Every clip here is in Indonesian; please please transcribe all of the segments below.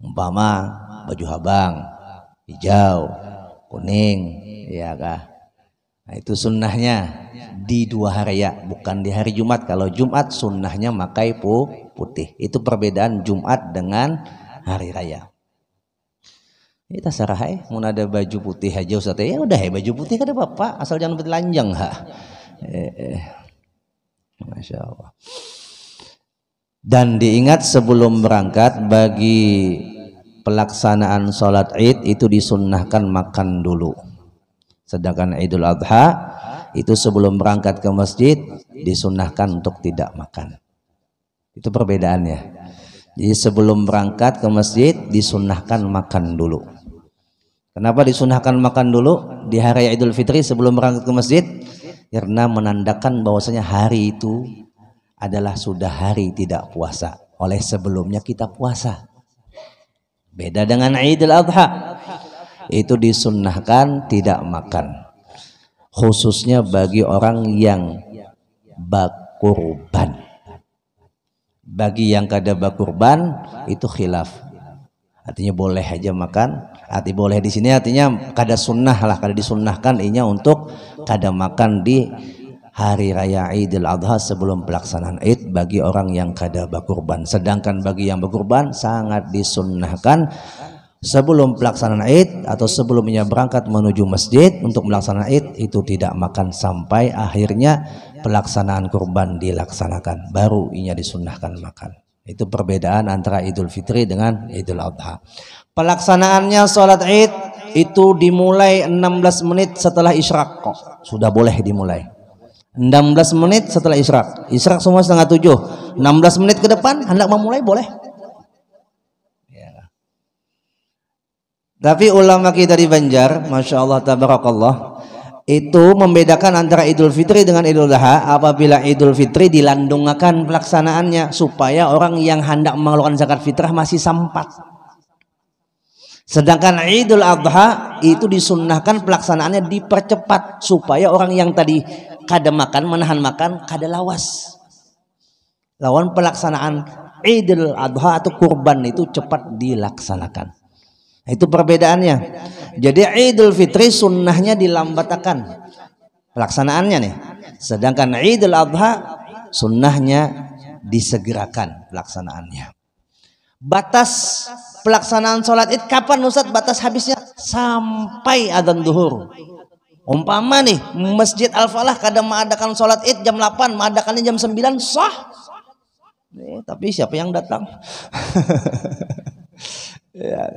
Umpama baju habang, hijau, kuning, ya kah? Nah, itu sunnahnya di 2 hari raya, bukan di hari Jumat. Kalau Jumat sunnahnya makai putih. Itu perbedaan Jumat dengan hari raya. Kita sarahai, mau ada baju putih aja Ustaz. Ya udah baju putih kan ada Bapak, asal jangan bertelanjang ha. Masya Allah. Dan diingat sebelum berangkat bagi pelaksanaan sholat Id itu disunnahkan makan dulu. Sedangkan Idul Adha itu sebelum berangkat ke masjid disunnahkan untuk tidak makan. Itu perbedaannya. Jadi sebelum berangkat ke masjid disunnahkan makan dulu. Kenapa disunnahkan makan dulu di hari Idul Fitri sebelum berangkat ke masjid? Karena menandakan bahwasanya hari itu adalah sudah hari tidak puasa. Oleh sebelumnya kita puasa. Beda dengan Idul Adha. Itu disunnahkan tidak makan. Khususnya bagi orang yang bakurban. Bagi yang kada bakurban itu khilaf. Artinya boleh aja makan. Arti boleh di sini artinya kada sunnah lah, kada disunnahkan inya untuk kada makan di hari raya Idul Adha sebelum pelaksanaan Id bagi orang yang kada bakurban. Sedangkan bagi yang bakurban sangat disunnahkan sebelum pelaksanaan Id atau sebelumnya berangkat menuju masjid untuk melaksanakan Id itu tidak makan sampai akhirnya pelaksanaan kurban dilaksanakan, baru inya disunnahkan makan. Itu perbedaan antara Idul Fitri dengan Idul Adha. Pelaksanaannya sholat Id itu dimulai 16 menit setelah isyraq kok. Sudah boleh dimulai 16 menit setelah isyraq. Isyraq semua 6:30. 16 menit ke depan hendak memulai boleh. Tapi ulama kita di Banjar, Masya Allah tabarakallah, itu membedakan antara Idul Fitri dengan Idul Adha. Apabila Idul Fitri dilandungkan pelaksanaannya supaya orang yang hendak mengeluarkan zakat fitrah masih sempat. Sedangkan Idul Adha itu disunnahkan pelaksanaannya dipercepat supaya orang yang tadi kada makan, menahan makan, kada lawas. Lawan pelaksanaan Idul Adha atau kurban itu cepat dilaksanakan. Itu perbedaannya. Jadi Idul Fitri sunnahnya dilambatkan pelaksanaannya nih. Sedangkan Idul Adha sunnahnya disegerakan pelaksanaannya. Batas pelaksanaan sholat Id kapan Ustaz batas habisnya? Sampai adzan zuhur. Umpama nih Masjid Al-Falah kadang mengadakan sholat Id jam 8, mengadakannya jam 9 sah. Tapi siapa yang datang? Ya.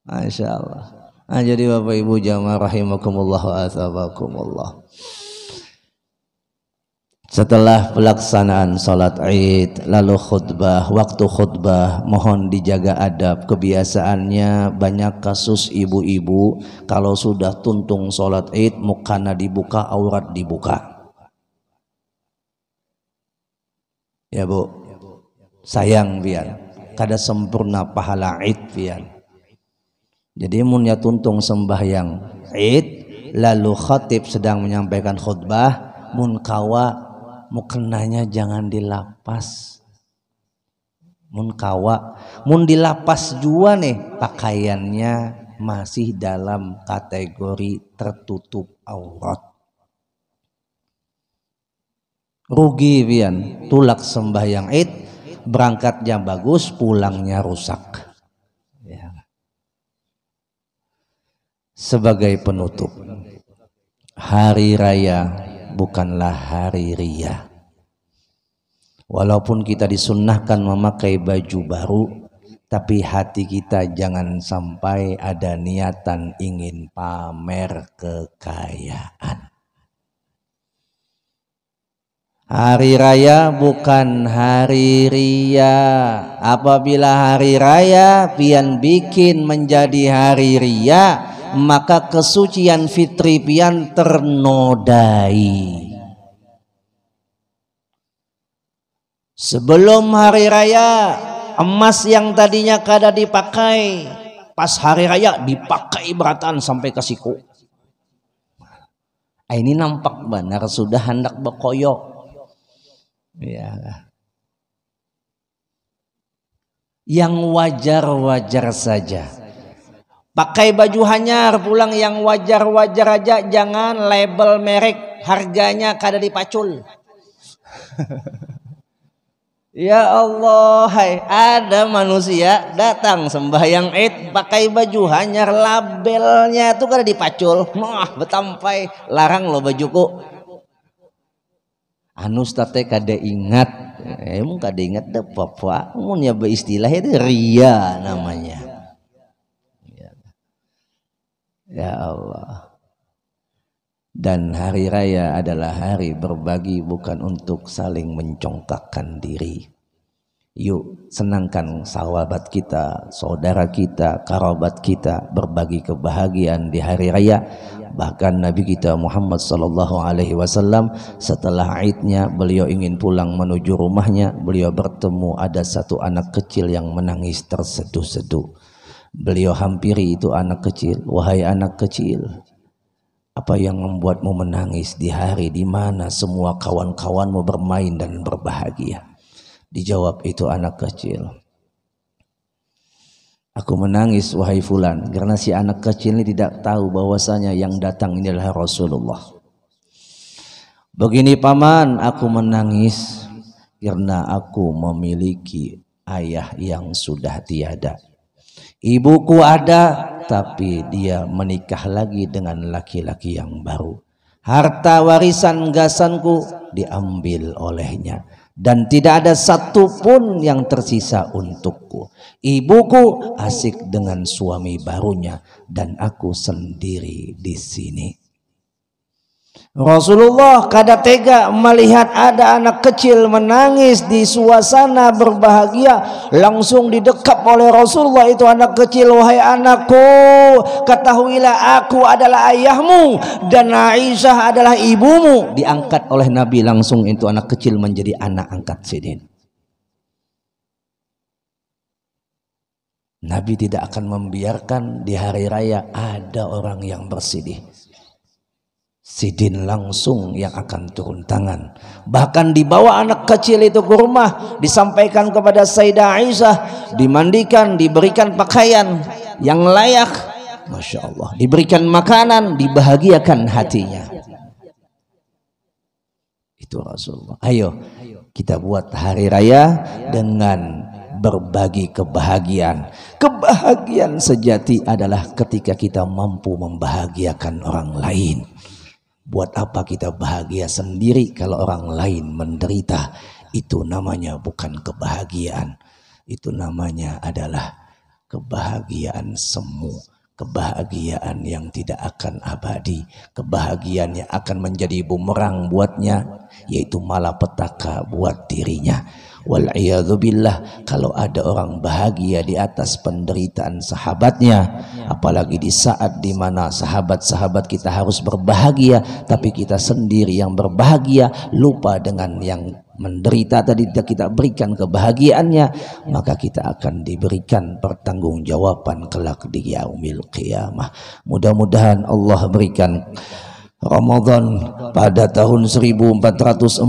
Masya Allah. Nah, jadi Bapak Ibu jamaah rahimakumullah wa athabakumullah. Setelah pelaksanaan sholat Id, lalu khutbah. Waktu khutbah mohon dijaga adab. Kebiasaannya banyak kasus ibu-ibu kalau sudah tuntung sholat Id mukana dibuka, aurat dibuka. Ya Bu, sayang pian, kada sempurna pahala Id pian. Jadi munnya tuntung sembahyang Id, lalu khatib sedang menyampaikan khutbah, mun kawa mukenanya jangan dilapas. Mun kawa, mun dilapas jua nih pakaiannya masih dalam kategori tertutup aurat. Rugi pian, tulak sembahyang Id, berangkatnya bagus, pulangnya rusak. Ya. Sebagai penutup, hari raya bukanlah hari ria. Walaupun kita disunnahkan memakai baju baru, tapi hati kita jangan sampai ada niatan ingin pamer kekayaan. Hari raya bukan hari ria. Apabila hari raya pian bikin menjadi hari ria, maka kesucian fitri pian ternodai. Sebelum hari raya, emas yang tadinya kada dipakai, pas hari raya dipakai beratan sampai ke siku. Ini nampak benar sudah hendak bekoyok. Ya. yang wajar-wajar saja. Pakai baju hanyar pulang yang wajar-wajar aja, jangan label merek, harganya kada dipacul. Ya Allah, hai, ada manusia datang sembahyang Id pakai baju hanyar, labelnya tuh kada dipacul. Wah, betampai larang lo bajuku. Anu tate kada ingat, emang kada ingat deh apa, mun ya beristilah itu ria namanya. Ya Allah. Dan hari raya adalah hari berbagi, bukan untuk saling mencongkakkan diri. Yuk senangkan sahabat kita, saudara kita, kerabat kita, berbagi kebahagiaan di hari raya. Bahkan Nabi kita Muhammad SAW setelah Idnya beliau ingin pulang menuju rumahnya, beliau bertemu ada satu anak kecil yang menangis terseduh-seduh. Beliau hampiri itu anak kecil. Wahai anak kecil, apa yang membuatmu menangis di hari di mana semua kawan-kawanmu bermain dan berbahagia? Dijawab itu anak kecil, aku menangis wahai fulan karena si anak kecil ini tidak tahu bahwasanya yang datang ini adalah Rasulullah. Begini paman, aku menangis karena aku memiliki ayah yang sudah tiada. Ibuku ada, tapi dia menikah lagi dengan laki-laki yang baru. Harta warisan gasanku diambil olehnya, dan tidak ada satupun yang tersisa untukku. Ibuku asik dengan suami barunya, dan aku sendiri di sini. Rasulullah kada tega melihat ada anak kecil menangis di suasana berbahagia. Langsung didekap oleh Rasulullah itu anak kecil. Wahai anakku, ketahuilah aku adalah ayahmu dan Aisyah adalah ibumu. Diangkat oleh Nabi langsung itu anak kecil menjadi anak angkat Sidin. Nabi tidak akan membiarkan di hari raya ada orang yang bersedih. Sidin langsung yang akan turun tangan. Bahkan dibawa anak kecil itu ke rumah, disampaikan kepada Sayyidah Aisyah, dimandikan, diberikan pakaian yang layak, Masya Allah, diberikan makanan, dibahagiakan hatinya. Itu Rasulullah. Ayo kita buat hari raya dengan berbagi kebahagiaan. Kebahagiaan sejati adalah ketika kita mampu membahagiakan orang lain. Buat apa kita bahagia sendiri kalau orang lain menderita? Itu namanya bukan kebahagiaan. Itu namanya adalah kebahagiaan semu. Kebahagiaan yang tidak akan abadi. Kebahagiaan yang akan menjadi bumerang buatnya, yaitu malapetaka buat dirinya. Wal'iyadzubillah, kalau ada orang bahagia di atas penderitaan sahabatnya, apalagi di saat dimana sahabat-sahabat kita harus berbahagia, tapi kita sendiri yang berbahagia, lupa dengan yang menderita tadi kita berikan kebahagiaannya, maka kita akan diberikan pertanggungjawaban kelak di yaumil qiyamah. Mudah-mudahan Allah berikan Ramadan pada tahun 1444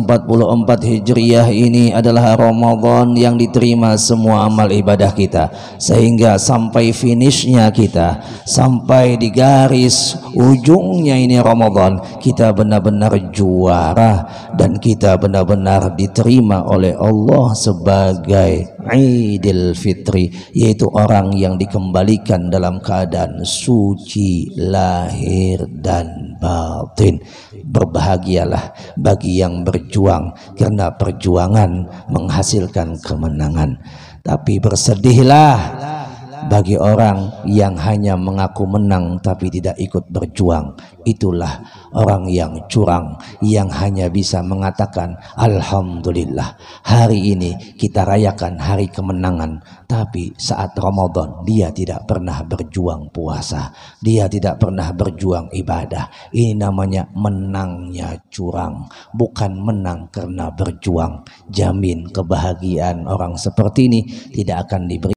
Hijriah ini adalah Ramadan yang diterima semua amal ibadah kita, sehingga sampai finishnya kita, sampai di garis ujungnya ini Ramadan, kita benar-benar juara dan kita benar-benar diterima oleh Allah sebagai Idul Fitri, yaitu orang yang dikembalikan dalam keadaan suci lahir dan batin. Berbahagialah bagi yang berjuang, karena perjuangan menghasilkan kemenangan. Tapi bersedihlah bagi orang yang hanya mengaku menang tapi tidak ikut berjuang. Itulah orang yang curang, yang hanya bisa mengatakan alhamdulillah, hari ini kita rayakan hari kemenangan, tapi saat Ramadan dia tidak pernah berjuang puasa, dia tidak pernah berjuang ibadah. Ini namanya menangnya curang, bukan menang karena berjuang. Jamin kebahagiaan orang seperti ini tidak akan diberi